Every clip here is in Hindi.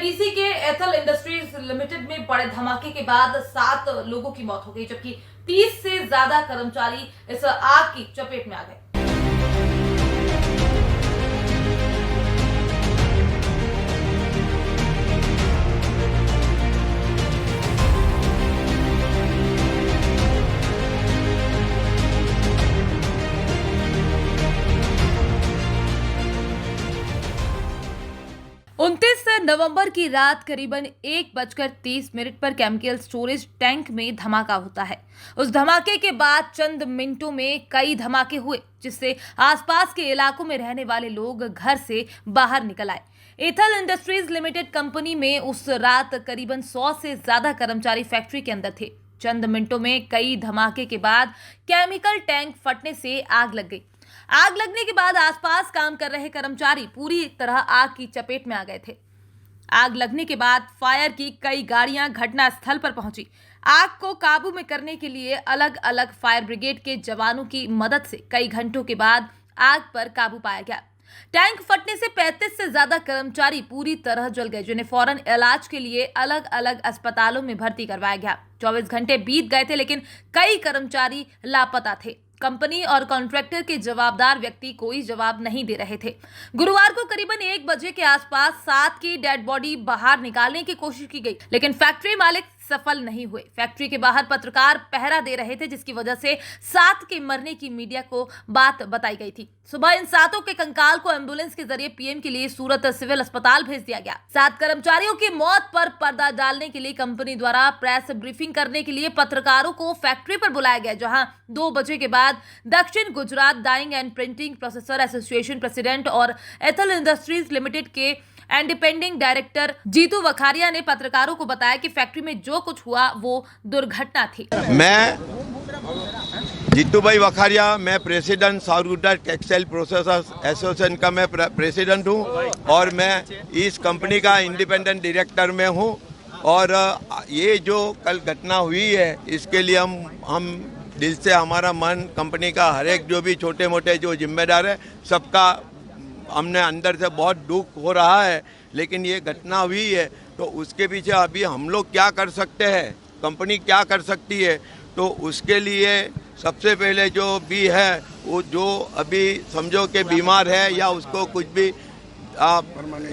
एनटीपीसी के एथल इंडस्ट्रीज लिमिटेड में बड़े धमाके के बाद 7 लोगों की मौत हो गई, जबकि 30 से ज्यादा कर्मचारी इस आग की चपेट में आ गए। 29 नवंबर की रात करीबन 1:30 पर केमिकल स्टोरेज टैंक में धमाका होता है। उस धमाके के बाद चंद मिनटों में कई धमाके हुए, जिससे आसपास के इलाकों में रहने वाले लोग घर से बाहर निकल आए। एथल इंडस्ट्रीज लिमिटेड कंपनी में उस रात करीबन 100 से ज्यादा कर्मचारी फैक्ट्री के अंदर थे। चंद मिनटों में कई धमाके के बाद केमिकल टैंक फटने से आग लग गई। आग लगने के बाद आसपास काम कर रहे कर्मचारी पूरी तरह आग की चपेट में आ गए थे। आग लगने के बाद फायर की कई गाड़ियां घटना स्थल पर पहुंची। आग को काबू में करने के लिए अलग अलग फायर ब्रिगेड के जवानों की मदद से कई घंटों के बाद आग पर काबू पाया गया। टैंक फटने से 35 से ज्यादा कर्मचारी पूरी तरह जल गए, जिन्हें फौरन इलाज के लिए अलग अलग अस्पतालों में भर्ती करवाया गया। 24 घंटे बीत गए थे, लेकिन कई कर्मचारी लापता थे। कंपनी और कॉन्ट्रैक्टर के जवाबदार व्यक्ति कोई जवाब नहीं दे रहे थे। गुरुवार को करीबन 1 बजे के आसपास 7 की डेड बॉडी बाहर निकालने की कोशिश की गई, लेकिन फैक्ट्री मालिक सफल नहीं हुए। फैक्ट्री के बाहर पत्रकार पहरा दे रहे थे, जिसकी वजह से 7 के मरने की मीडिया को बात बताई गई थी। सुबह इन 7 के कंकाल को एम्बुलेंस के जरिए पीएम के लिए सूरत सिविल अस्पताल भेज दिया गया। 7 कर्मचारियों की मौत पर पर्दा डालने के लिए कंपनी द्वारा प्रेस ब्रीफिंग करने के लिए पत्रकारों को फैक्ट्री पर बुलाया गया, जहां 2 बजे के बाद Dakshin Gujarat dyeing and printing processor association president और एथल इंडस्ट्रीज लिमिटेड के इंडिपेंडेंट डायरेक्टर जीतू वखारिया ने पत्रकारों को बताया कि फैक्ट्री में जो कुछ हुआ वो दुर्घटना थी। मैं जीतू भाई वखारिया, मैं president south Gujarat textile processors association का मैं प्रेसिडेंट हूँ और मैं इस कंपनी का इंडिपेंडेंट डायरेक्टर में हूँ। और ये जो कल घटना हुई है, इसके लिए हम दिल से, हमारा मन, कंपनी का हर एक जो भी छोटे मोटे जो जिम्मेदार है, सबका हमने अंदर से बहुत दुख हो रहा है। लेकिन ये घटना हुई है तो उसके पीछे अभी हम लोग क्या कर सकते हैं, कंपनी क्या कर सकती है, तो उसके लिए सबसे पहले जो भी है वो जो अभी समझो कि बीमार है या उसको कुछ भी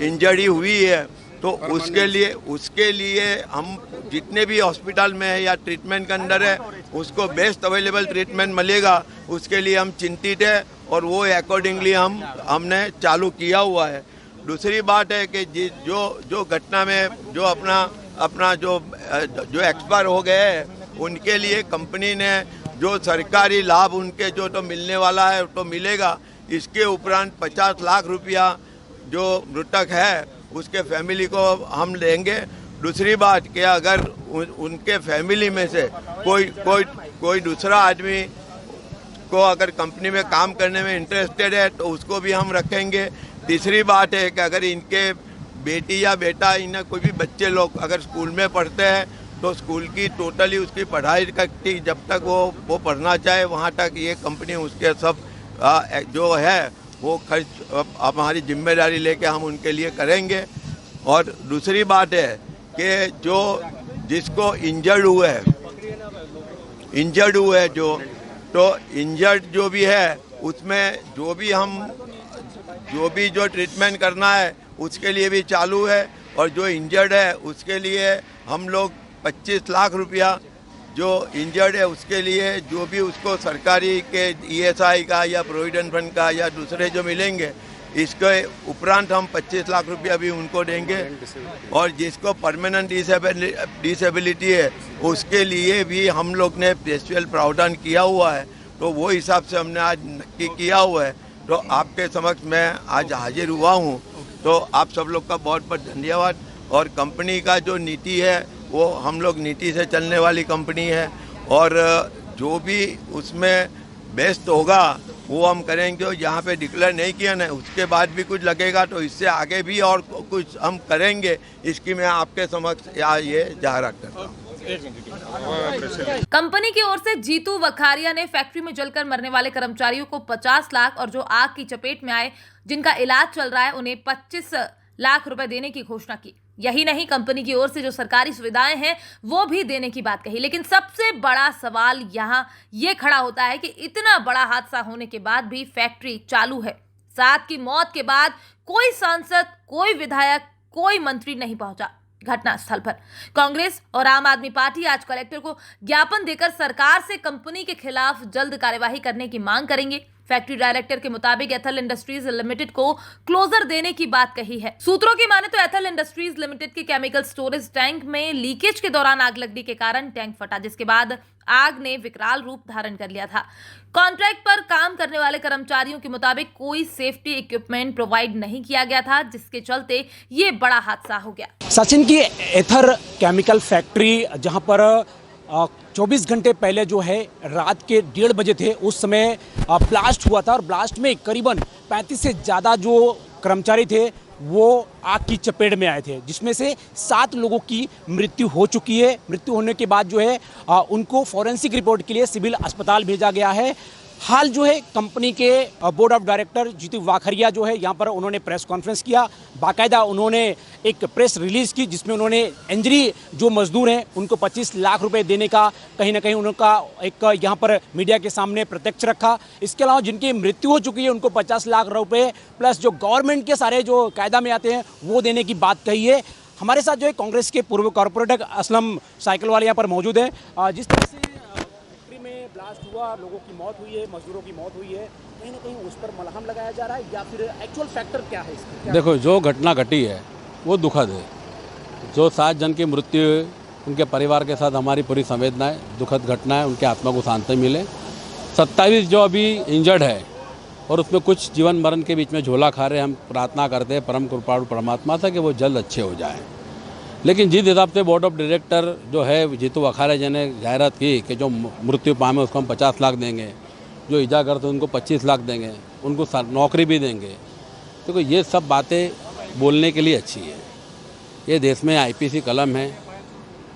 इंजरी हुई है, तो उसके लिए हम जितने भी हॉस्पिटल में है या ट्रीटमेंट के अंदर है, उसको बेस्ट अवेलेबल ट्रीटमेंट मिलेगा, उसके लिए हम चिंतित है और वो अकॉर्डिंगली हमने चालू किया हुआ है। दूसरी बात है कि जो घटना में जो अपना जो एक्सपायर हो गए हैं, उनके लिए कंपनी ने जो सरकारी लाभ उनके जो तो मिलने वाला है तो मिलेगा। इसके उपरांत 50 लाख रुपया जो मृतक है उसके फैमिली को हम देंगे। दूसरी बात कि अगर उनके फैमिली में से कोई दूसरा आदमी को अगर कंपनी में काम करने में इंटरेस्टेड है तो उसको भी हम रखेंगे। तीसरी बात है कि अगर इनके बेटी या बेटा, इन्हें कोई भी बच्चे लोग अगर स्कूल में पढ़ते हैं तो स्कूल की टोटली उसकी पढ़ाई करती, जब तक वो पढ़ना चाहे वहाँ तक ये कंपनी उसके सब जो है वो खर्च हमारी जिम्मेदारी लेके हम उनके लिए करेंगे। और दूसरी बात है कि जिसको इंजर्ड हुए इंजर्ड जो भी है, उसमें जो ट्रीटमेंट करना है उसके लिए भी चालू है। और जो इंजर्ड है उसके लिए हम लोग 25 लाख रुपया, जो इंजर्ड है उसके लिए जो भी उसको सरकारी के ESI का या प्रोविडेंट फंड का या दूसरे जो मिलेंगे, इसके उपरांत हम 25 लाख रुपया भी उनको देंगे। और जिसको परमानेंट डिसेबिलिटी है उसके लिए भी हम लोग ने स्पेशल प्रावधान किया हुआ है, तो वो हिसाब से हमने आज नक्की किया हुआ है। तो आपके समक्ष मैं आज हाजिर हुआ हूँ, तो आप सब लोग का बहुत बहुत धन्यवाद। और कंपनी का जो नीति है वो हम लोग नीति से चलने वाली कंपनी है, और जो भी उसमें बेस्ट होगा वो हम करेंगे। यहाँ पे डिक्लेयर नहीं किया ना, उसके बाद भी कुछ लगेगा तो इससे आगे भी और कुछ हम करेंगे। इसकी मैं आपके समक्ष ये जाहिरात करता हूँ। कंपनी की ओर से जीतू वखारिया ने फैक्ट्री में जलकर मरने वाले कर्मचारियों को 50 लाख और जो आग की चपेट में आए, जिनका इलाज चल रहा है, उन्हें 25 लाख रुपए देने की घोषणा की। यही नहीं, कंपनी की ओर से जो सरकारी सुविधाएं हैं वो भी देने की बात कही। लेकिन सबसे बड़ा सवाल यहाँ ये खड़ा होता है कि इतना बड़ा हादसा होने के बाद भी फैक्ट्री चालू है। 7 की मौत के बाद कोई सांसद, कोई विधायक, कोई मंत्री नहीं पहुंचा घटनास्थल पर। कांग्रेस और आम आदमी पार्टी आज कलेक्टर को ज्ञापन देकर सरकार से कंपनी के खिलाफ जल्द कार्यवाही करने की मांग करेंगे। फैक्ट्री डायरेक्टर के मुताबिक एथल इंडस्ट्रीज लिमिटेड को क्लोजर देने की बात कही है। सूत्रों की माने तो एथल इंडस्ट्रीज लिमिटेड के केमिकल स्टोरेज टैंक में लीकेज के दौरान आग लगने के कारण टैंक फटा, जिसके बाद आग ने विकराल रूप धारण कर लिया था। कॉन्ट्रैक्ट पर काम करने वाले कर्मचारियों के मुताबिक कोई सेफ्टी इक्विपमेंट प्रोवाइड नहीं किया गया था, जिसके चलते ये बड़ा हादसा हो गया। सचिन की एथर केमिकल फैक्ट्री जहां पर 24 घंटे पहले जो है रात के 1:30 बजे थे, उस समय ब्लास्ट हुआ था और ब्लास्ट में करीबन 35 से ज़्यादा जो कर्मचारी थे वो आग की चपेट में आए थे, जिसमें से 7 लोगों की मृत्यु हो चुकी है। मृत्यु होने के बाद जो है उनको फॉरेंसिक रिपोर्ट के लिए सिविल अस्पताल भेजा गया है। हाल जो है कंपनी के बोर्ड ऑफ डायरेक्टर जीतू वाखरिया जो है यहाँ पर उन्होंने प्रेस कॉन्फ्रेंस किया। बाकायदा उन्होंने एक प्रेस रिलीज़ की जिसमें उन्होंने इंजरी जो मजदूर हैं उनको 25 लाख रुपए देने का कहीं ना कहीं उनका एक यहाँ पर मीडिया के सामने प्रत्यक्ष रखा। इसके अलावा जिनकी मृत्यु हो चुकी है उनको 50 लाख रुपए प्लस जो गवर्नमेंट के सारे जो कायदा में आते हैं वो देने की बात कही है। हमारे साथ जो है कांग्रेस के पूर्व कॉर्पोरेटर असलम साइकिल वाले यहाँ पर मौजूद हैं। जिस तरह से में ब्लास्ट हुआ, लोगों की मौत हुई है, मजदूरों की मौत हुई है, कहीं ना कहीं उस पर मलहम लगाया जा रहा है या फिर एक्चुअल फैक्टर क्या है इसका? देखो, जो घटना घटी है वो दुखद है। जो 7 जन की मृत्यु है उनके परिवार के साथ हमारी पूरी संवेदनाएं, दुखद घटना है, उनके आत्मा को शांति मिले। 27 जो अभी इंजर्ड है और उसमें कुछ जीवन मरण के बीच में झोला खा रहे, हम प्रार्थना करते हैं परम कृपालु परमात्मा से कि वो जल्द अच्छे हो जाए। लेकिन जिस हिसाब से बोर्ड ऑफ डायरेक्टर जो है जीतू वाखारिया जी ने जाहिरात की कि जो मृत्यु पाए उसको हम 50 लाख देंगे, जो इजाग्रस्त उनको 25 लाख देंगे, उनको नौकरी भी देंगे, तो ये सब बातें बोलने के लिए अच्छी है। ये देश में आईपीसी कलम है,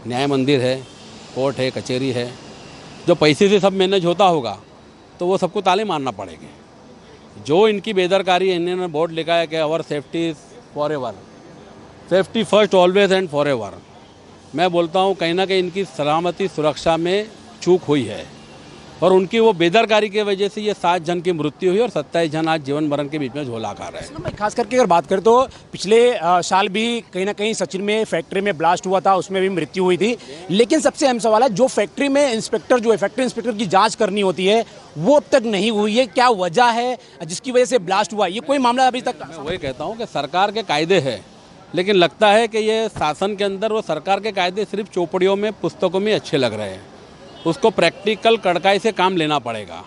न्याय मंदिर है, कोर्ट है, कचहरी है। जो पैसे से सब मैनेज होता होगा तो वो सबको ताले मारना पड़ेगा। जो इनकी बेदरकारी है, इन्होंने बोर्ड लिखा है कि our safety is for ever, safety first always and for ever. मैं बोलता हूँ कहीं ना कहीं इनकी सलामती सुरक्षा में चूक हुई है और उनकी वो बेदरकारी की वजह से ये 7 जन की मृत्यु हुई और 27 जन आज जीवन मरण के बीच में झोला खा रहे हैं। खास करके अगर बात करें तो पिछले साल भी कहीं ना कहीं सचिन में फैक्ट्री में ब्लास्ट हुआ था, उसमें भी मृत्यु हुई थी। लेकिन सबसे अहम सवाल है, जो फैक्ट्री में इंस्पेक्टर जो है, फैक्ट्री इंस्पेक्टर की जाँच करनी होती है वो अब तक नहीं हुई है। क्या वजह है जिसकी वजह से ब्लास्ट हुआ? ये कोई मामला अभी तक? मैं वही कहता हूँ कि सरकार के कायदे हैं, लेकिन लगता है कि ये शासन के अंदर वो सरकार के कायदे सिर्फ चौपड़ियों में, पुस्तकों में अच्छे लग रहे हैं। उसको प्रैक्टिकल कड़काई से काम लेना पड़ेगा।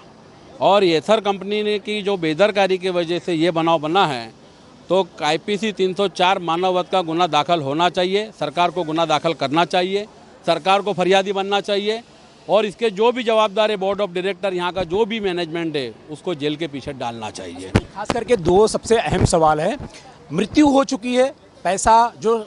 और एथर कंपनी ने की जो बेदरकारी की वजह से ये बनाव बना है, तो आईपीसी 304 मानववध का गुना दाखिल होना चाहिए। सरकार को गुना दाखिल करना चाहिए, सरकार को फरियादी बनना चाहिए और इसके जो भी जवाबदार है बोर्ड ऑफ डायरेक्टर, यहाँ का जो भी मैनेजमेंट है, उसको जेल के पीछे डालना चाहिए। खास करके 2 सबसे अहम सवाल है। मृत्यु हो चुकी है, पैसा जो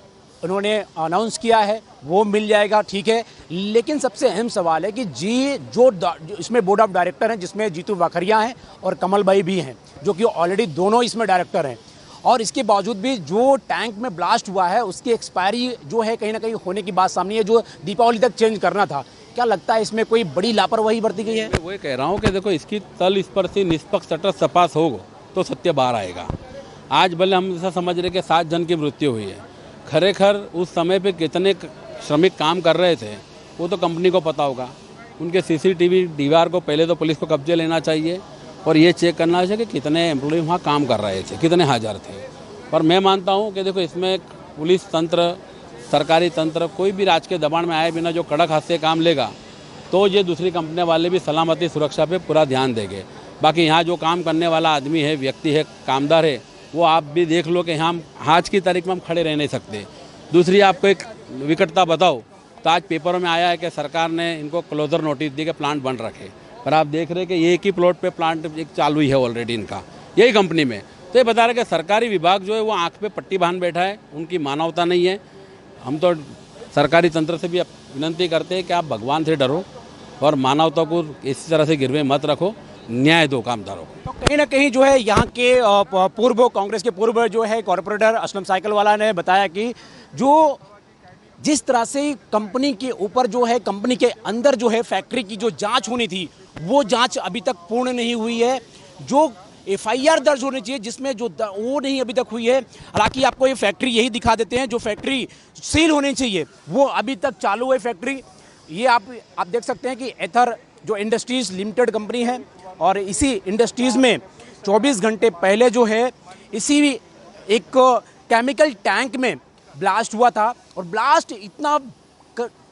उन्होंने अनाउंस किया है वो मिल जाएगा, ठीक है, लेकिन सबसे अहम सवाल है कि जो इसमें बोर्ड ऑफ डायरेक्टर हैं, जिसमें जीतू वाखरिया हैं और कमल भाई भी हैं, जो कि ऑलरेडी दोनों इसमें डायरेक्टर हैं, और इसके बावजूद भी जो टैंक में ब्लास्ट हुआ है उसकी एक्सपायरी जो है कहीं ना कहीं होने की बात सामने है, जो दीपावली तक चेंज करना था। क्या लगता है इसमें कोई बड़ी लापरवाही बरती गई है? मैं वही कह रहा हूँ कि देखो, इसकी तलस्पर्शी निष्पक्ष तटस्थ तपास हो तो सत्य बाहर आएगा। आज भले हम ऐसा समझ रहे कि 7 जन की मृत्यु हुई है, खरेखर उस समय पे कितने श्रमिक काम कर रहे थे वो तो कंपनी को पता होगा। उनके सीसीटीवी दीवार को पहले तो पुलिस को कब्जे लेना चाहिए और ये चेक करना चाहिए कि कितने एम्प्लॉय वहाँ काम कर रहे थे, कितने हाजिर थे। पर मैं मानता हूँ कि देखो, इसमें पुलिस तंत्र, सरकारी तंत्र कोई भी राज के दबाव में आए बिना जो कड़क हाथ से काम लेगा तो ये दूसरी कंपनी वाले भी सलामती सुरक्षा पे पूरा ध्यान देंगे। बाकी यहाँ जो काम करने वाला आदमी है, व्यक्ति है, कामदार है, वो आप भी देख लो कि हम आज की तारीख में हम खड़े रह नहीं सकते। दूसरी आपको एक विकटता बताओ तो आज पेपरों में आया है कि सरकार ने इनको क्लोजर नोटिस दी कि प्लांट बंद रखे, पर आप देख रहे हैं कि एक ही प्लॉट पे प्लांट एक चालू ही है ऑलरेडी इनका, यही कंपनी में। तो ये बता रहे कि सरकारी विभाग जो है वो आँख पे पट्टी बांध बैठा है, उनकी मानवता नहीं है। हम तो सरकारी तंत्र से भी विनती करते हैं कि आप भगवान से डरो और मानवता को इस तरह से गिरवे मत रखो। न्याय दो कामदारों को। तो कहीं ना कहीं जो है यहाँ के पूर्व कांग्रेस के पूर्व जो है कॉरपोरेटर असलम साइकिल वाला ने बताया कि जो जिस तरह से कंपनी के ऊपर जो है कंपनी के अंदर जो है फैक्ट्री की जो जांच होनी थी वो जांच अभी तक पूर्ण नहीं हुई है। जो एफआईआर दर्ज होनी चाहिए जिसमें वो नहीं अभी तक हुई है। हालांकि आपको ये फैक्ट्री यही दिखा देते हैं, जो फैक्ट्री सील होनी चाहिए वो अभी तक चालू है फैक्ट्री। ये आप देख सकते हैं कि एथर जो इंडस्ट्रीज लिमिटेड कंपनी है और इसी इंडस्ट्रीज में 24 घंटे पहले जो है इसी एक केमिकल टैंक में ब्लास्ट हुआ था और ब्लास्ट इतना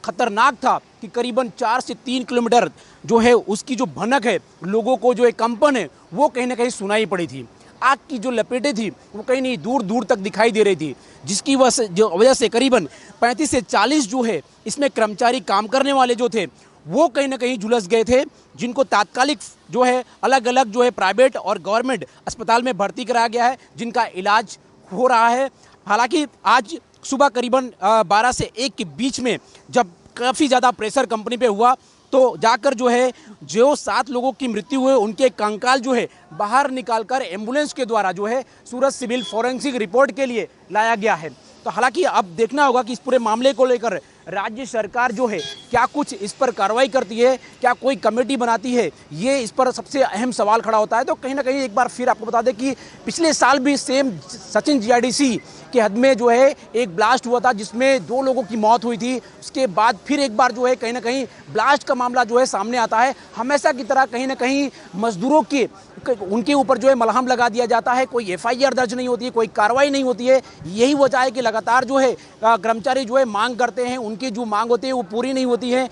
खतरनाक था कि करीबन 4 से 3 किलोमीटर जो है उसकी जो भनक है, लोगों को जो एक कंपन है वो कहीं ना कहीं सुनाई पड़ी थी। आग की जो लपेटें थी वो कहीं नहीं दूर दूर तक दिखाई दे रही थी, जिसकी वजह से करीबन 35 से 40 जो है इसमें कर्मचारी काम करने वाले जो थे वो कहीं ना कहीं झुलस गए थे, जिनको तात्कालिक जो है अलग अलग जो है प्राइवेट और गवर्नमेंट अस्पताल में भर्ती कराया गया है, जिनका इलाज हो रहा है। हालांकि आज सुबह करीबन 12 से 1 के बीच में जब काफ़ी ज़्यादा प्रेशर कंपनी पे हुआ तो जाकर जो है जो 7 लोगों की मृत्यु हुई उनके कंकाल जो है बाहर निकालकर एम्बुलेंस के द्वारा जो है सूरत सिविल फॉरेंसिक रिपोर्ट के लिए लाया गया है। तो हालांकि अब देखना होगा कि इस पूरे मामले को लेकर राज्य सरकार जो है क्या कुछ इस पर कार्रवाई करती है, क्या कोई कमेटी बनाती है, ये इस पर सबसे अहम सवाल खड़ा होता है। तो कहीं ना कहीं एक बार फिर आपको बता दें कि पिछले साल भी सेम सचिन जीआईडीसी के हद में जो है एक ब्लास्ट हुआ था जिसमें 2 लोगों की मौत हुई थी। उसके बाद फिर एक बार जो है कहीं ना कहीं ब्लास्ट का मामला जो है सामने आता है। हमेशा की तरह कहीं ना कहीं मजदूरों के उनके ऊपर जो है मलहम लगा दिया जाता है, कोई एफआईआर दर्ज नहीं होती है, कोई कार्रवाई नहीं होती है। यही वजह है कि लगातार जो है कर्मचारी जो है मांग करते हैं, उनकी जो मांग होती है वो पूरी नहीं होती है।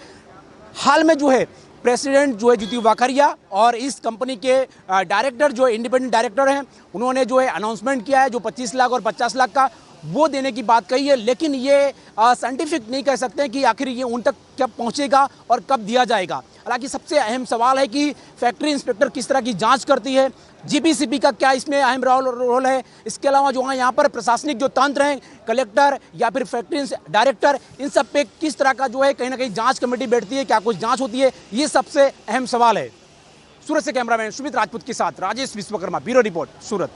हाल में जो है प्रेसिडेंट जो है जीतू वाखारिया और इस कंपनी के डायरेक्टर जो इंडिपेंडेंट डायरेक्टर हैं उन्होंने जो है अनाउंसमेंट किया है जो 25 लाख और 50 लाख का वो देने की बात कही है, लेकिन ये साइंटिफिक नहीं कह सकते कि आखिर ये उन तक कब पहुंचेगा और कब दिया जाएगा। हालांकि सबसे अहम सवाल है कि फैक्ट्री इंस्पेक्टर किस तरह की जांच करती है, जीपीसीबी का क्या इसमें अहम रोल है। इसके अलावा जो है यहाँ पर प्रशासनिक जो तंत्र हैं, कलेक्टर या फिर फैक्ट्री डायरेक्टर, इन सब पे किस तरह का जो है कहीं ना कहीं जांच कमेटी बैठती है, क्या कुछ जांच होती है, ये सबसे अहम सवाल है। सूरत से कैमरामैन सुमित राजपूत के साथ राजेश विश्वकर्मा, ब्यूरो रिपोर्ट, सूरत।